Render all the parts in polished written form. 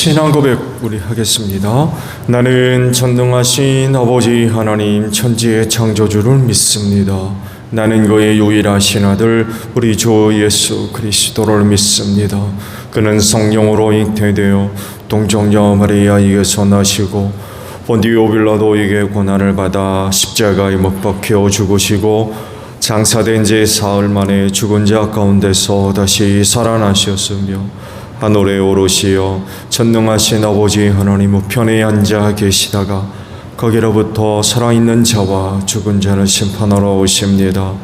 신앙 고백 우리 하겠습니다. 나는 전능하신 아버지 하나님 천지의 창조주를 믿습니다. 나는 그의 유일하신 아들 우리 주 예수 그리스도를 믿습니다. 그는 성령으로 잉태되어 동정녀 마리아에게서 나시고 본디오 빌라도에게 고난을 받아 십자가에 못 박혀 죽으시고 장사된 지 사흘 만에 죽은 자 가운데서 다시 살아나셨으며 하늘에 오르시어 전능하신 아버지 하나님 우편에 앉아 계시다가 거기로부터 살아있는 자와 죽은 자를 심판하러 오십니다.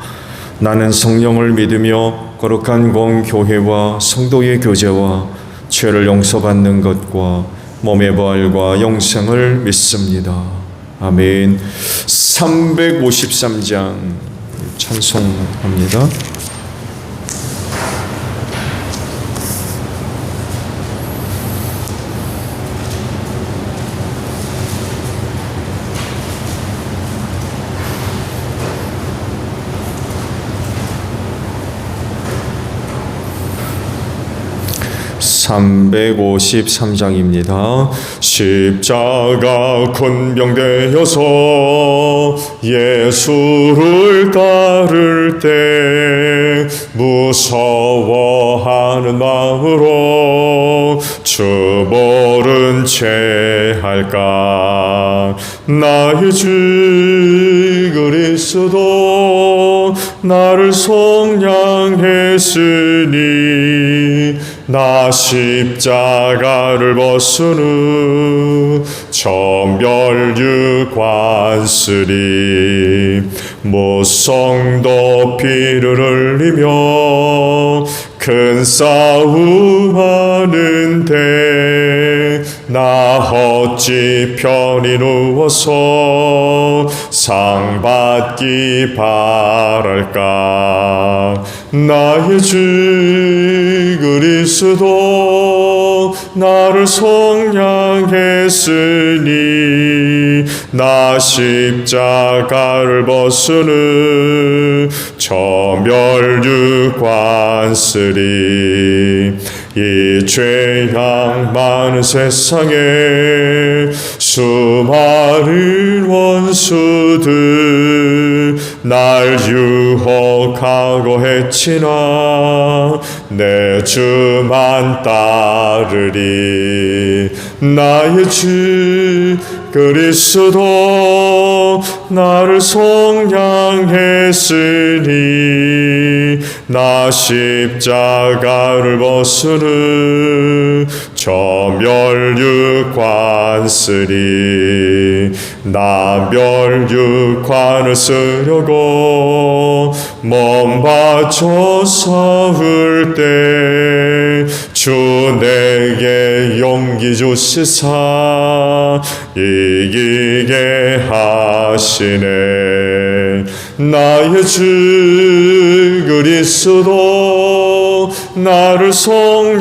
나는 성령을 믿으며 거룩한 공교회와 성도의 교제와 죄를 용서받는 것과 몸의 부활과 영생을 믿습니다. 아멘. 353장 찬송합니다. (353장입니다) 십자가 군병되어서 예수를 따를 때 무서워하는 마음으로 주 모른 채 할까. 나의 주 그리스도 나를 속량했으니 나 십자가를 벗은 후 천별유관 쓰리. 모성도 피를 흘리며 큰 싸움 하는데 나 어찌 편히 누워서 상 받기 바랄까. 나의 주 그리스도 나를 속량했으니 나 십자가를 벗은 후 천별유관 쓰리. 이 죄악 많은 세상에 수많은 원수들 날 유혹하고 해치나 내 주만 따르리. 나의 주 그리스도 나를 속량했으니 나 십자가를 벗은 후 천별유관 쓰리. 나 멸유관을 쓰려고 몸 바쳐 싸울 때 주 내게 용기 주시사 이기게 하시네. 나의 주 그리스도 나를 속량했으니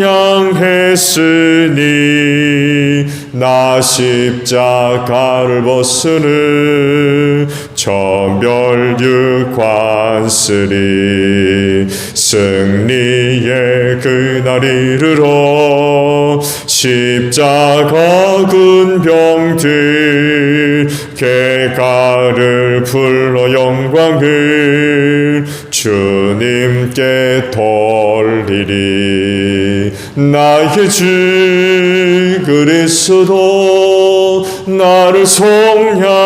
나 십자가를 벗은 후 천별유관 쓰리. 승리의 그날 이르러 십자가 군병들 객가를 불러 영광을 주님께 돌리리. 나의 주 그리스도 나를 속량했으니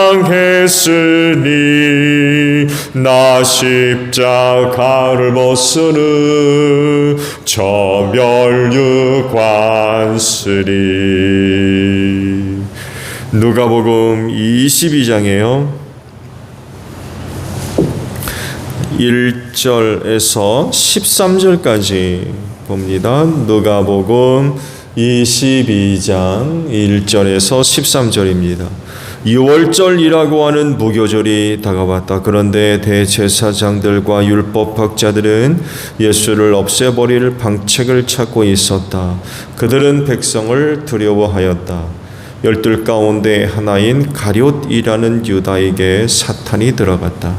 나 십자가를 벗은 후 천별유관 쓰리. 누가복음 22장이에요. 1절에서 13절까지 봅니다. 누가복음 22장 1절에서 13절입니다. 유월절이라고 하는 무교절이 다가왔다. 그런데 대제사장들과 율법학자들은 예수를 없애버릴 방책을 찾고 있었다. 그들은 백성을 두려워하였다. 12 가운데 하나인 가룟이라는 유다에게 사탄이 들어갔다.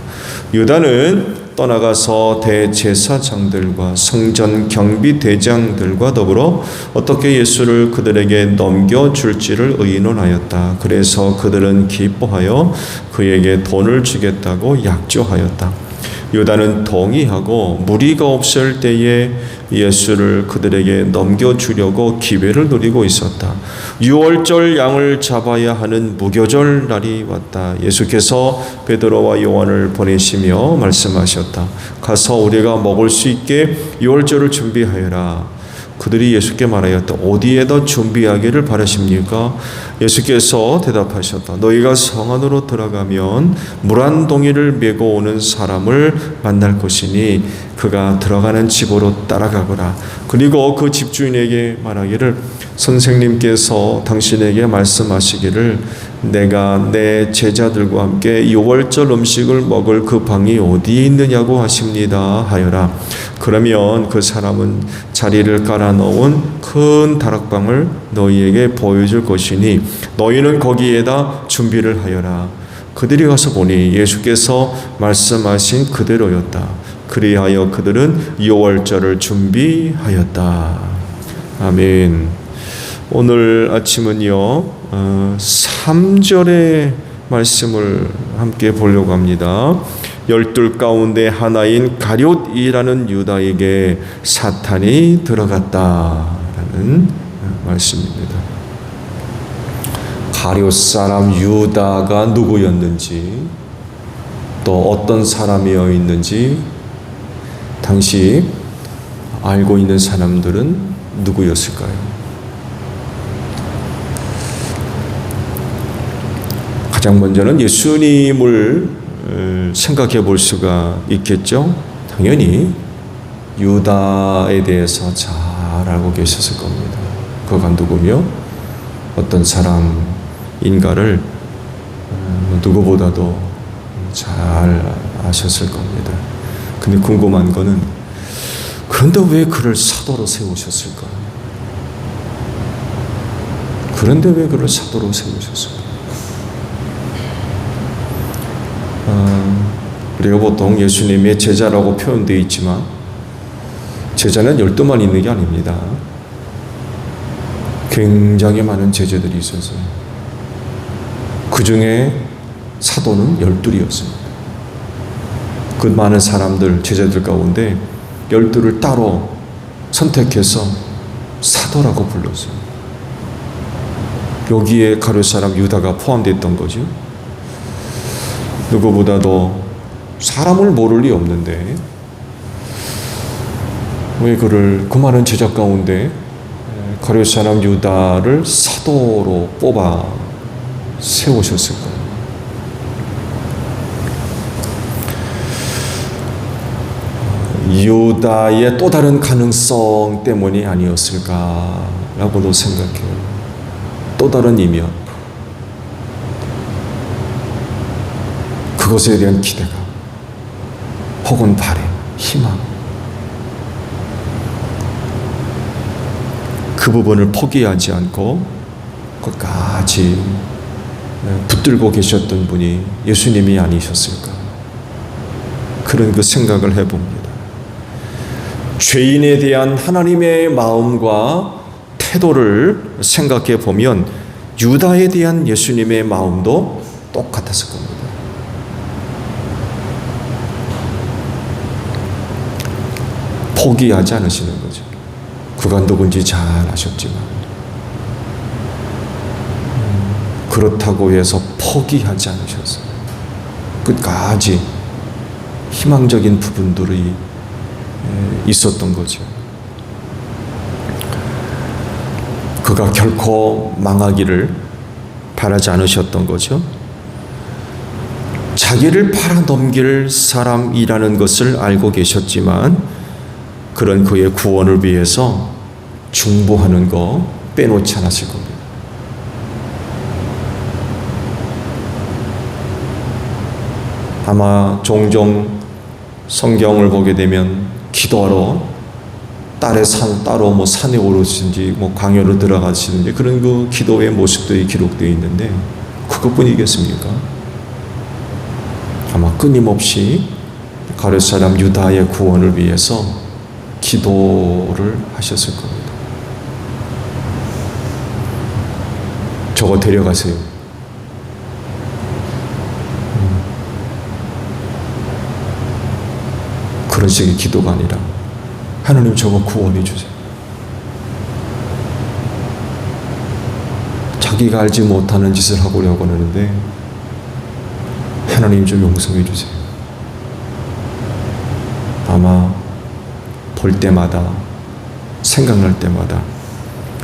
유다는 떠나가서 대제사장들과 성전 경비 대장들과 더불어 어떻게 예수를 그들에게 넘겨줄지를 의논하였다. 그래서 그들은 기뻐하여 그에게 돈을 주겠다고 약조하였다. 유다는 동의하고 무리가 없을 때에 예수를 그들에게 넘겨주려고 기회를 노리고 있었다. 유월절 양을 잡아야 하는 무교절 날이 왔다. 예수께서 베드로와 요한을 보내시며 말씀하셨다. 가서 우리가 먹을 수 있게 유월절을 준비하여라. 그들이 예수께 말하였다. 어디에다 준비하기를 바라십니까? 예수께서 대답하셨다. 너희가 성 안으로 들어가면 물 한 동이를 메고 오는 사람을 만날 것이니 그가 들어가는 집으로 따라가거라. 그리고 그 집주인에게 말하기를 선생님께서 당신에게 말씀하시기를 내가 내 제자들과 함께 유월절 음식을 먹을 그 방이 어디에 있느냐고 하십니다 하여라. 그러면 그 사람은 자리를 깔아 놓은 큰 다락방을 너희에게 보여줄 것이니 너희는 거기에다 준비를 하여라. 그들이 가서 보니 예수께서 말씀하신 그대로였다. 그리하여 그들은 유월절을 준비하였다. 아멘. 오늘 아침은요 3절의 말씀을 함께 보려고 합니다. 12 가운데 하나인 가룟이라는 유다에게 사탄이 들어갔다라는 말씀입니다. 가룟 사람 유다가 누구였는지 또 어떤 사람이어 있는지 당시 알고 있는 사람들은 누구였을까요? 가장 먼저는 예수님을 생각해 볼 수가 있겠죠. 당연히 유다에 대해서 잘 알고 계셨을 겁니다. 그가 누구며 어떤 사람인가를 누구보다도 잘 아셨을 겁니다. 근데 궁금한 거는 그런데 왜 그를 사도로 세우셨을까? 그런데 왜 그를 사도로 세우셨을까? 우리가 보통 예수님의 제자라고 표현되어 있지만 제자는 12만 있는 게 아닙니다. 굉장히 많은 제자들이 있어서 그 중에 사도는 12이었습니다. 그 많은 사람들, 제자들 가운데 12를 따로 선택해서 사도라고 불렀어요. 여기에 가룟 사람 유다가 포함됐던 거죠. 누구보다도 사람을 모를 리 없는데 왜 그를 그 많은 제자 가운데 가룟 사람 유다를 사도로 뽑아 세우셨을까요? 유다의 또 다른 가능성 때문이 아니었을까라고도 생각해요. 또 다른 이면 그것에 대한 기대감 혹은 바람, 희망 그 부분을 포기하지 않고 끝까지 붙들고 계셨던 분이 예수님이 아니셨을까? 그런 그 생각을 해봅니다. 죄인에 대한 하나님의 마음과 태도를 생각해 보면 유다에 대한 예수님의 마음도 똑같았을 겁니다. 포기하지 않으시는 거죠. 그가 누군지 잘 아셨지만 그렇다고 해서 포기하지 않으셨어요. 끝까지 희망적인 부분들이 있었던 거죠. 그가 결코 망하기를 바라지 않으셨던 거죠. 자기를 팔아넘길 사람이라는 것을 알고 계셨지만 그런 그의 구원을 위해서 중보하는 거 빼놓지 않았을 겁니다. 아마 종종 성경을 보게 되면 기도하러 따로 산에 오르시든지 강요로 들어가시든지 그런 그 기도의 모습들이 기록되어 있는데 그것뿐이겠습니까? 아마 끊임없이 가룟 사람 유다의 구원을 위해서 기도를 하셨을 겁니다. 저거 데려가세요. 그런 식의 기도가 아니라 하나님 저거 구원해 주세요. 자기가 알지 못하는 짓을 하려고 하는데 하나님 좀 용서해 주세요. 아마 볼 때마다 생각날 때마다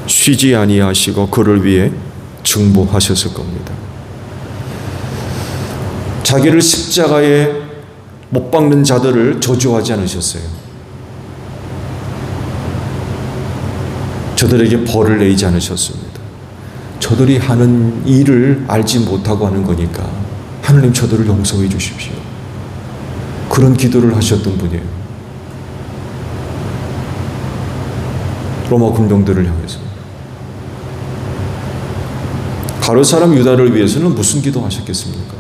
쉬지 아니하시고 그를 위해 중보하셨을 겁니다. 자기를 십자가에 못 박는 자들을 저주하지 않으셨어요. 저들에게 벌을 내리지 않으셨습니다. 저들이 하는 일을 알지 못하고 하는 거니까 하나님 저들을 용서해 주십시오. 그런 기도를 하셨던 분이에요. 로마 군병들을 향해서. 가룟 사람 유다를 위해서는 무슨 기도하셨겠습니까?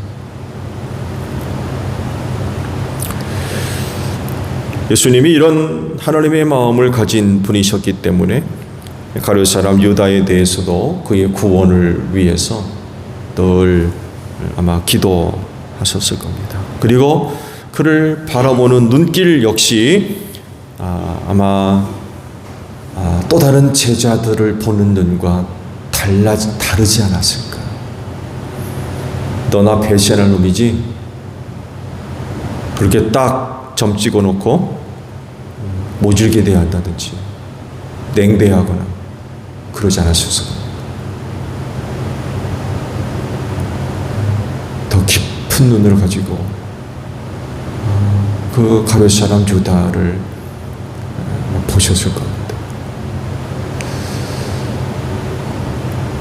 예수님이 이런 하나님의 마음을 가진 분이셨기 때문에 가룟 사람 유다에 대해서도 그의 구원을 위해서 늘 아마 기도하셨을 겁니다. 그리고 그를 바라보는 눈길 역시 아마 또 다른 제자들을 보는 눈과 다르지 않았을까. 너나 배신할 놈이지. 그렇게 딱 점 찍어놓고 모질게 대한다든지 냉대하거나 그러지 않았을 겁니다. 더 깊은 눈을 가지고 그 가룟 사람 유다를 보셨을 겁니다.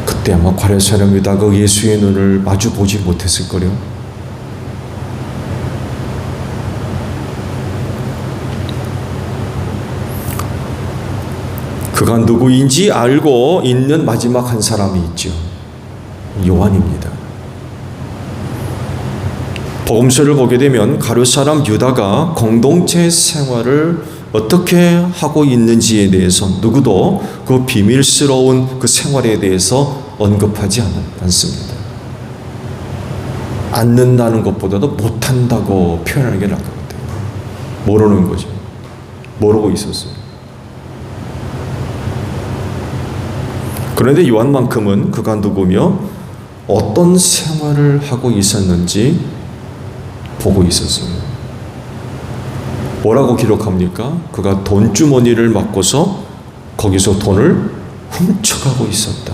그때 아마 가룟 사람 유다가 예수의 눈을 마주 보지 못했을 거요. 그가 누구인지 알고 있는 마지막 한 사람이 있죠. 요한입니다. 복음서를 보게 되면 가룟 사람 유다가 공동체 생활을 어떻게 하고 있는지에 대해서 누구도 그 비밀스러운 그 생활에 대해서 언급하지 않습니다. 않는다는 것보다도 못한다고 표현하는 게 나을 것 같아요. 모르는 거죠. 모르고 있었어요. 그런데 요한만큼은 그가 누구며 어떤 생활을 하고 있었는지 보고 있었어요. 뭐라고 기록합니까? 그가 돈주머니를 맡고서 거기서 돈을 훔쳐가고 있었다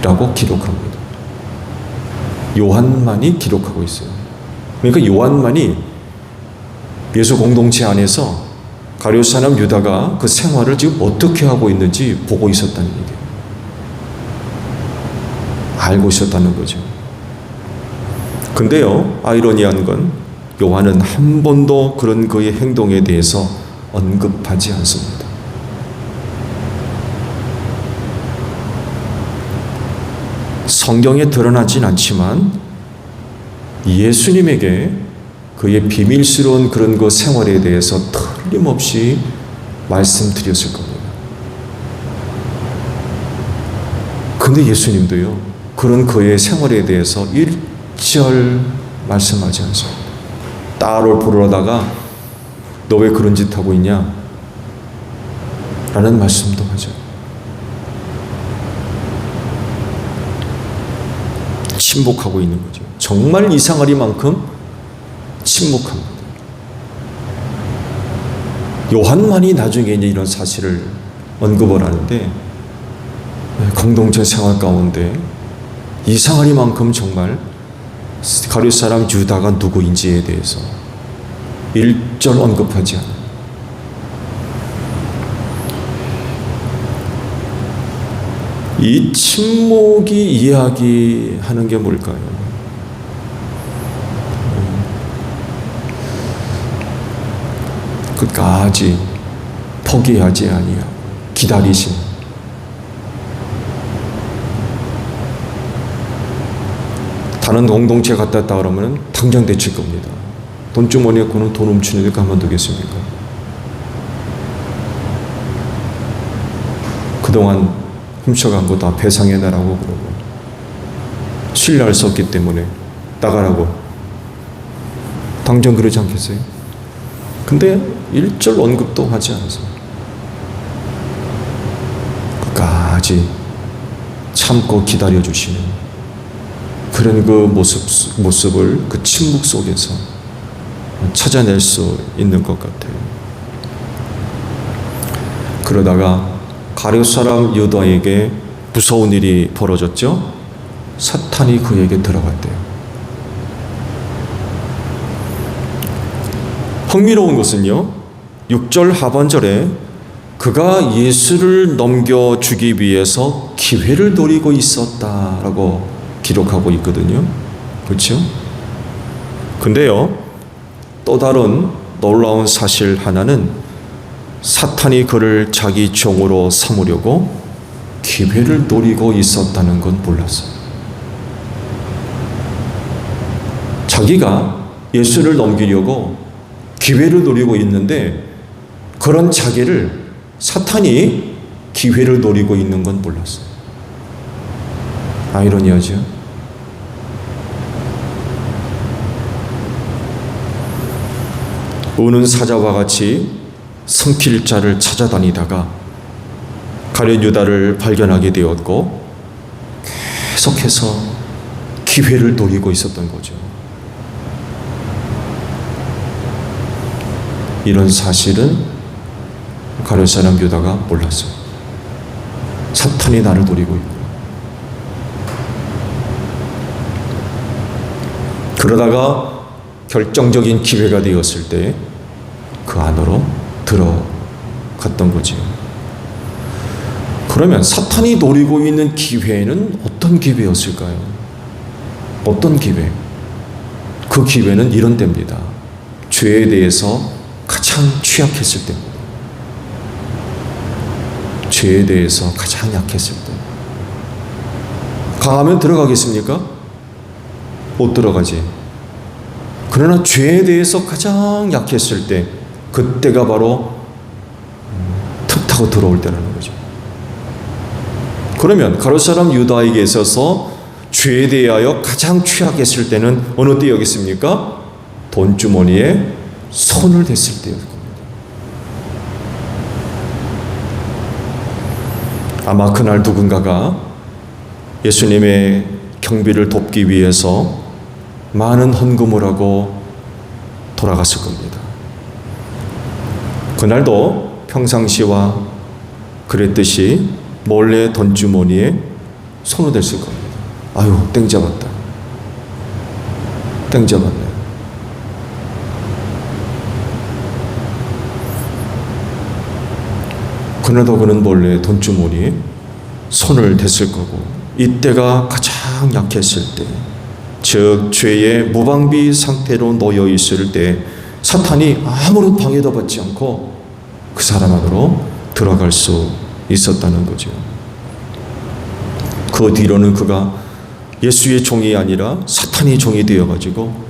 라고 기록합니다. 요한만이 기록하고 있어요. 그러니까 요한만이 예수 공동체 안에서 가룟 사람 유다가 그 생활을 지금 어떻게 하고 있는지 보고 있었다는 얘기예요. 알고 있었다는 거죠. 근데요, 아이러니한 건 요한은 한 번도 그런 그의 행동에 대해서 언급하지 않습니다. 성경에 드러나진 않지만 예수님에게 그의 비밀스러운 그런 그 생활에 대해서 틀림없이 말씀드렸을 겁니다. 근데 예수님도요, 그런 그의 생활에 대해서 일절 말씀하지 않습니다. 딸을 부르다가 너 왜 그런 짓 하고 있냐? 라는 말씀도 하죠. 침묵하고 있는 거죠. 정말 이상하리만큼 침묵합니다. 요한만이 나중에 이제 이런 사실을 언급을 하는데 공동체 생활 가운데 이상하리만큼 정말 가룟 사람 유다가 누구인지에 대해서 일절 언급하지 않아요. 이 침묵이 이야기하는 게 뭘까요? 끝까지 포기하지 아니하고 기다리신, 다른 공동체 갔다 왔다 그러면 당장 데칠 겁니다. 돈주머니에 거는 돈 훔치는데 가만두겠습니까? 그동안 훔쳐간 거 다 배상해내라고 그러고 신뢰할 수 없기 때문에 나가라고 당장 그러지 않겠어요? 근데 일절 언급도 하지 않아서 끝까지 참고 기다려주시는 그런 그 모습을 그 침묵 속에서 찾아낼 수 있는 것 같아요. 그러다가 가룟 사람 유다에게 무서운 일이 벌어졌죠. 사탄이 그에게 들어갔대요. 흥미로운 것은요, 6절 하반절에 그가 예수를 넘겨주기 위해서 기회를 노리고 있었다라고 기록하고 있거든요. 그렇죠? 근데요, 또 다른 놀라운 사실 하나는 사탄이 그를 자기 종으로 삼으려고 기회를 노리고 있었다는 건 몰랐어요. 자기가 예수를 넘기려고 기회를 노리고 있는데 그런 자기를 사탄이 기회를 노리고 있는 건 몰랐어요. 아이러니하죠? 우는 사자와 같이 삼킬 자를 찾아다니다가 가룟 유다를 발견하게 되었고 계속해서 기회를 노리고 있었던 거죠. 이런 사실은 가룟 사람 유다가 몰랐어요. 사탄이 나를 노리고 있고. 그러다가 결정적인 기회가 되었을 때 그 안으로 들어갔던 거죠. 그러면 사탄이 노리고 있는 기회는 어떤 기회였을까요? 어떤 기회? 그 기회는 이런 때입니다. 죄에 대해서 가장 취약했을 때입니다. 죄에 대해서 가장 약했을 때. 강하면 들어가겠습니까? 못 들어가지. 그러나 죄에 대해서 가장 약했을 때, 그때가 바로 틈 타고 들어올 때라는 거죠. 그러면 가룟 사람 유다에게 있어서 죄에 대하여 가장 취약했을 때는 어느 때였겠습니까? 돈주머니에 손을 댔을 때였을 겁니다. 아마 그날 누군가가 예수님의 경비를 돕기 위해서 많은 헌금을 하고 돌아갔을 겁니다. 그날도 평상시와 그랬듯이 몰래 돈주머니에 손을 댔을 겁니다. 아유, 땡 잡았다. 땡 잡았네. 그날도 그는 몰래 돈주머니에 손을 댔을 거고, 이때가 가장 약했을 때, 즉 죄의 무방비 상태로 놓여 있을 때 사탄이 아무런 방해도 받지 않고 그 사람 안으로 들어갈 수 있었다는 거죠. 그 뒤로는 그가 예수의 종이 아니라 사탄의 종이 되어가지고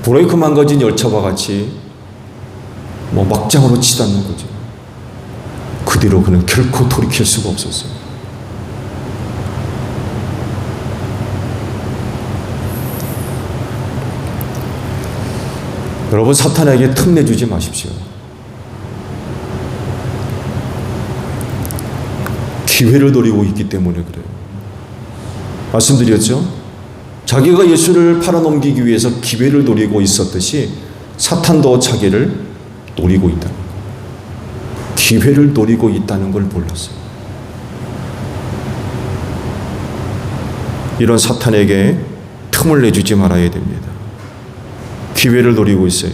브레이크 망가진 열차와 같이 막장으로 치닫는 거죠. 그 뒤로 그는 결코 돌이킬 수가 없었어요. 여러분, 사탄에게 틈내주지 마십시오. 기회를 노리고 있기 때문에 그래요. 말씀드렸죠? 자기가 예수를 팔아넘기기 위해서 기회를 노리고 있었듯이 사탄도 자기를 노리고 있다는 거예요. 기회를 노리고 있다는 걸 몰랐어요. 이런 사탄에게 틈을 내주지 말아야 됩니다. 기회를 노리고 있어요.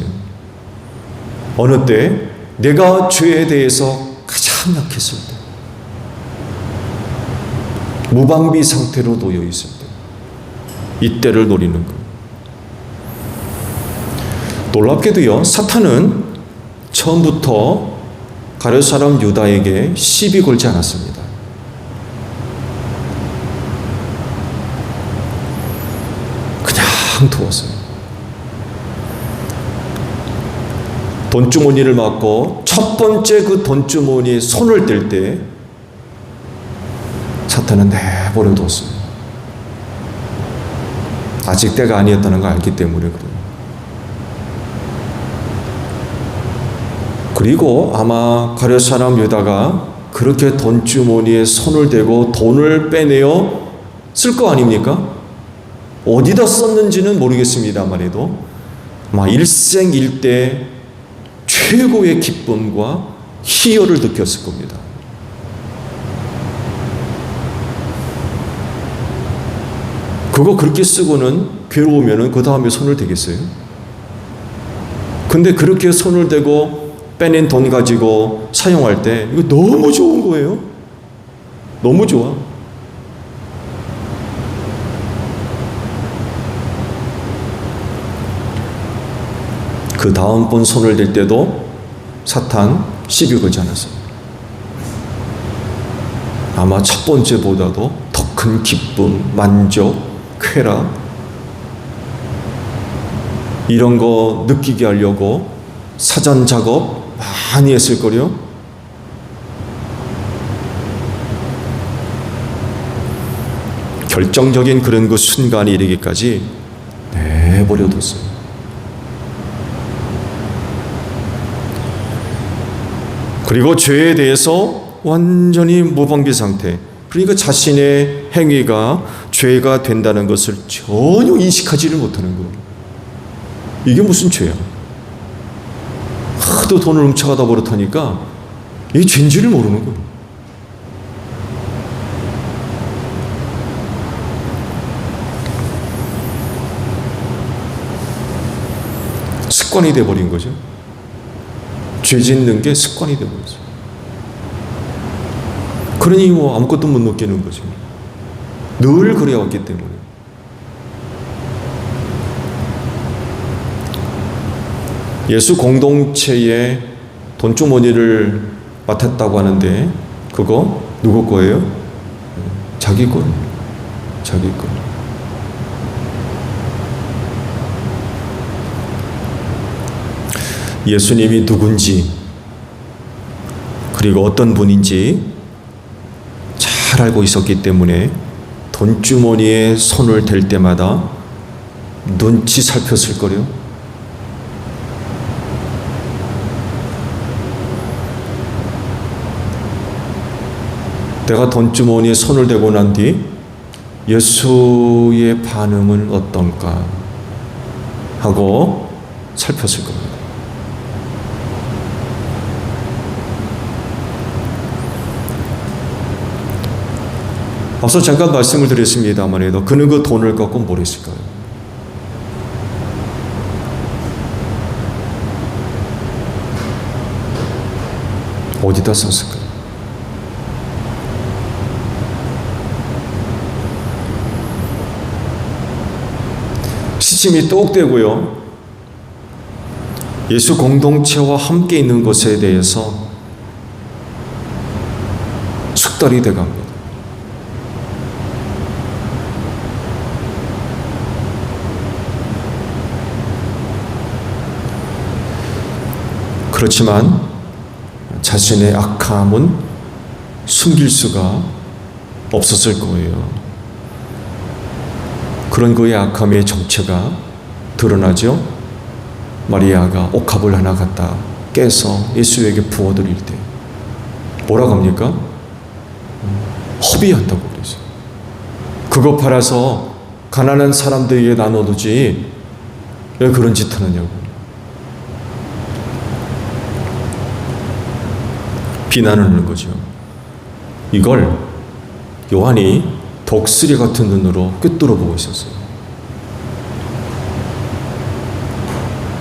어느 때 내가 죄에 대해서 가장 약했을 때, 무방비 상태로 놓여 있을 때, 이때를 노리는 거예요. 놀랍게도요, 사탄은 처음부터 가룟 사람 유다에게 시비 걸지 않았습니다. 그냥 두었어요. 돈주머니를 맞고 첫 번째 그 돈주머니에 손을 댈 때 사탄은 내버려뒀어요. 아직 때가 아니었다는 걸 알기 때문에 그래요. 그리고 아마 가룟 사람 유다가 그렇게 돈주머니에 손을 대고 돈을 빼내어 쓸 거 아닙니까? 어디다 썼는지는 모르겠습니다만 해도 아마 일생일대 최고의 기쁨과 희열을 느꼈을 겁니다. 그거 그렇게 쓰고는 괴로우면은 그 다음에 손을 대겠어요? 근데 그렇게 손을 대고 빼낸 돈 가지고 사용할 때 이거 너무 좋은 거예요. 너무 좋아. 그 다음번 손을 댈 때도 사탄 시비 걸지 않았어요. 아마 첫 번째보다도 더 큰 기쁨, 만족, 쾌락 이런 거 느끼게 하려고 사전 작업 많이 했을 거요. 결정적인 그런 그 순간이 이르기까지 내버려뒀어요. 그리고 죄에 대해서 완전히 무방비 상태. 그러니까 자신의 행위가 죄가 된다는 것을 전혀 인식하지를 못하는 거예요. 이게 무슨 죄야? 하도 돈을 훔쳐가다 버릇하니까 이게 죄인지를 모르는 거예요. 습관이 돼버린 거죠. 죄 짓는 게 습관이 돼버렸어요. 그러니 뭐 아무것도 못 느끼는 거죠. 늘 그래왔기 때문에. 예수 공동체에 돈주머니를 맡았다고 하는데 그거 누구 거예요? 자기 거. 자기 거. 예수님이 누군지 그리고 어떤 분인지 잘 알고 있었기 때문에 돈주머니에 손을 댈 때마다 눈치 살폈을 거요. 내가 돈주머니에 손을 대고 난 뒤 예수의 반응은 어떤가 하고 살폈을 겁니다. 앞서 잠깐 말씀을 드렸습니다만 해도 그는 그 돈을 갖고 뭘 했을까요? 어디다 썼을까요? 시침이 똑 떼고요. 예수 공동체와 함께 있는 것에 대해서 숙달이 돼갑니다. 그렇지만 자신의 악함은 숨길 수가 없었을 거예요. 그런 그의 악함의 정체가 드러나죠. 마리아가 옥합을 하나 갖다 깨서 예수에게 부어드릴 때 뭐라고 합니까? 허비한다고 그랬어요. 그거 팔아서 가난한 사람들에게 나눠두지 왜 그런 짓 하느냐고 비난을 하는 거죠. 이걸 요한이 독수리 같은 눈으로 꿰뚫어 보고 있었어요.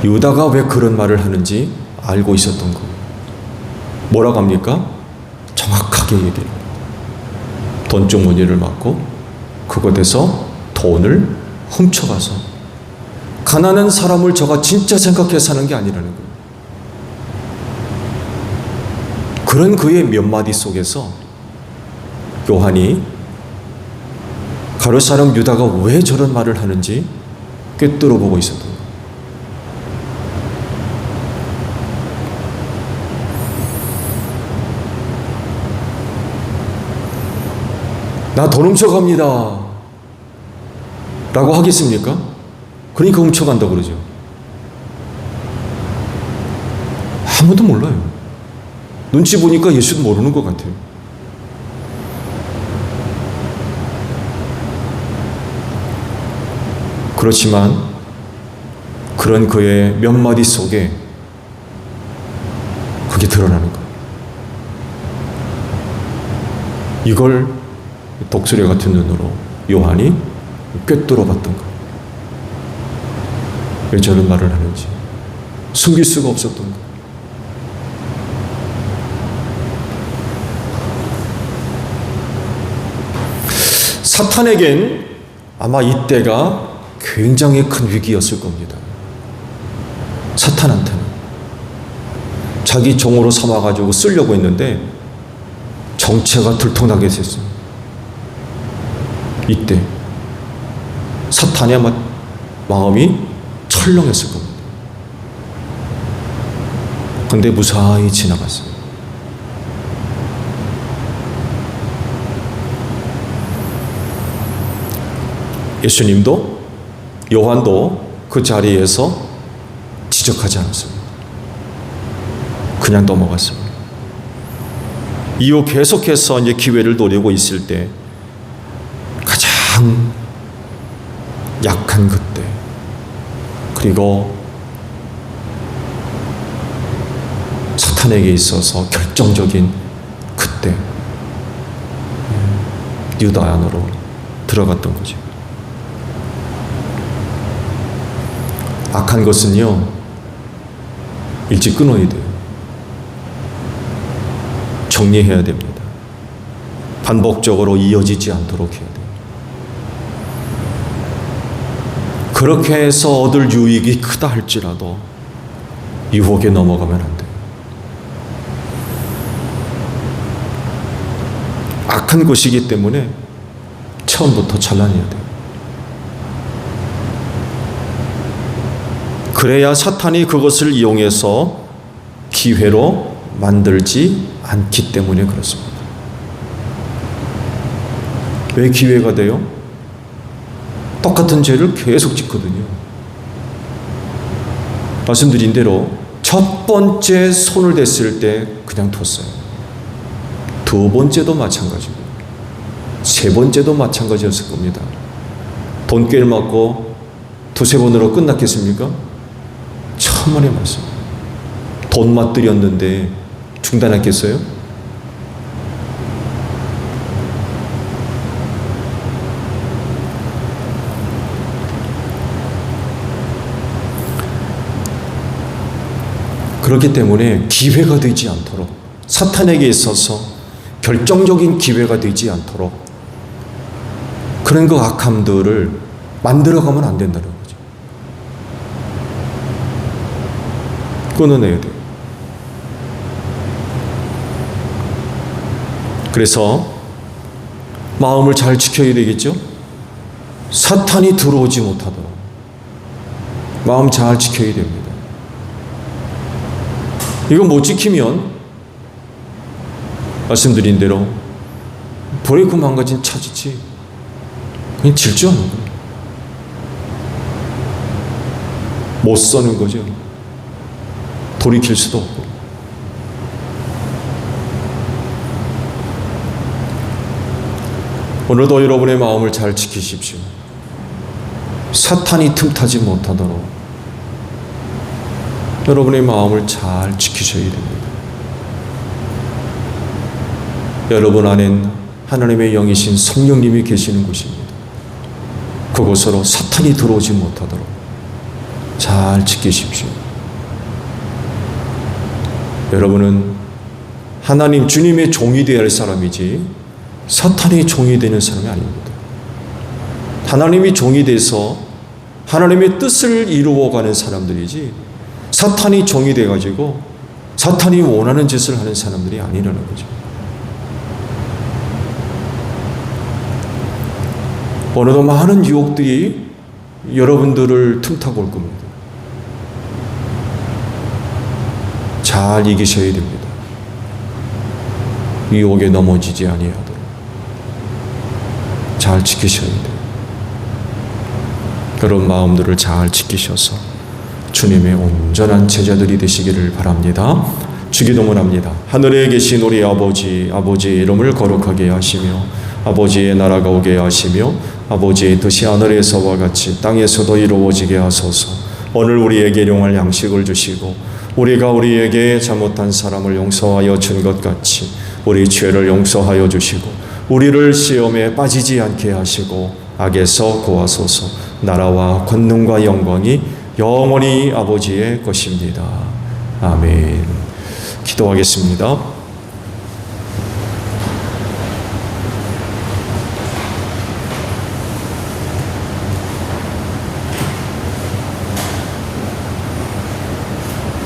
유다가 왜 그런 말을 하는지 알고 있었던 거예요. 뭐라고 합니까? 정확하게 얘기해요. 돈주머니를 맞고 그곳에서 돈을 훔쳐가서 가난한 사람을 저가 진짜 생각해서 사는 게 아니라는 거예요. 그런 그의 몇 마디 속에서 요한이 가룟 사람 유다가 왜 저런 말을 하는지 꿰뚫어 보고 있었던 거예요. 나 돈 훔쳐갑니다 라고 하겠습니까? 그러니까 훔쳐간다 그러죠. 아무도 몰라요. 눈치 보니까 예수도 모르는 것 같아요. 그렇지만 그런 그의 몇 마디 속에 그게 드러나는 거예요. 이걸 독수리 같은 눈으로 요한이 꿰뚫어 봤던 거예요. 왜 저런 말을 하는지 숨길 수가 없었던 거예요. 사탄에겐 아마 이때가 굉장히 큰 위기였을 겁니다. 사탄한테는 자기 종으로 삼아가지고 쓰려고 했는데 정체가 들통나게 됐어요. 이때 사탄의 아마 마음이 철렁했을 겁니다. 근데 무사히 지나갔어요. 예수님도 요한도 그 자리에서 지적하지 않았습니다. 그냥 넘어갔습니다. 이후 계속해서 이제 기회를 노리고 있을 때 가장 약한 그때, 그리고 사탄에게 있어서 결정적인 그때 유다 안으로 들어갔던 거죠. 악한 것은요, 일찍 끊어야 돼요. 정리해야 됩니다. 반복적으로 이어지지 않도록 해야 돼요. 그렇게 해서 얻을 유익이 크다 할지라도 유혹에 넘어가면 안 돼요. 악한 것이기 때문에 처음부터 잘라내야 돼요. 그래야 사탄이 그것을 이용해서 기회로 만들지 않기 때문에 그렇습니다. 왜 기회가 돼요? 똑같은 죄를 계속 짓거든요. 말씀드린 대로 첫 번째 손을 댔을 때 그냥 뒀어요. 두 번째도 마찬가지고 세 번째도 마찬가지였을 겁니다. 돈깨를 맞고 두세 번으로 끝났겠습니까? 천만의 말씀. 돈 맞들였는데 중단했겠어요? 그렇기 때문에 기회가 되지 않도록, 사탄에게 있어서 결정적인 기회가 되지 않도록 그런 그 악함들을 만들어가면 안 된다는 거죠. 끊어내야 돼요. 그래서 마음을 잘 지켜야 되겠죠? 사탄이 들어오지 못하도록 마음 잘 지켜야 됩니다. 이거 못 지키면 말씀드린 대로 브레이크 망가진 차지지 그냥 질주하는 거예요. 못 서는 거죠. 돌이킬 수도 없고. 오늘도 여러분의 마음을 잘 지키십시오. 사탄이 틈타지 못하도록 여러분의 마음을 잘 지키셔야 됩니다. 여러분 안엔 하나님의 영이신 성령님이 계시는 곳입니다. 그곳으로 사탄이 들어오지 못하도록 잘 지키십시오. 여러분은 하나님 주님의 종이 되어야 할 사람이지 사탄의 종이 되는 사람이 아닙니다. 하나님이 종이 돼서 하나님의 뜻을 이루어가는 사람들이지 사탄이 종이 돼가지고 사탄이 원하는 짓을 하는 사람들이 아니라는 거죠. 오늘도 많은 유혹들이 여러분들을 틈타고 올 겁니다. 잘 이기셔야 됩니다. 유혹에 넘어지지 아니하도록. 잘 지키셔야 돼요. 그런 마음들을 잘 지키셔서 주님의 온전한 제자들이 되시기를 바랍니다. 주기도문 합니다. 하늘에 계신 우리 아버지의 이름을 거룩하게 하시며 아버지의 나라가 오게 하시며 아버지의 뜻이 하늘에서와 같이 땅에서도 이루어지게 하소서. 오늘 우리에게 일용할 양식을 주시고 우리가 우리에게 잘못한 사람을 용서하여 준 것 같이 우리 죄를 용서하여 주시고 우리를 시험에 빠지지 않게 하시고 악에서 구하소서. 나라와 권능과 영광이 영원히 아버지의 것입니다. 아멘. 기도하겠습니다.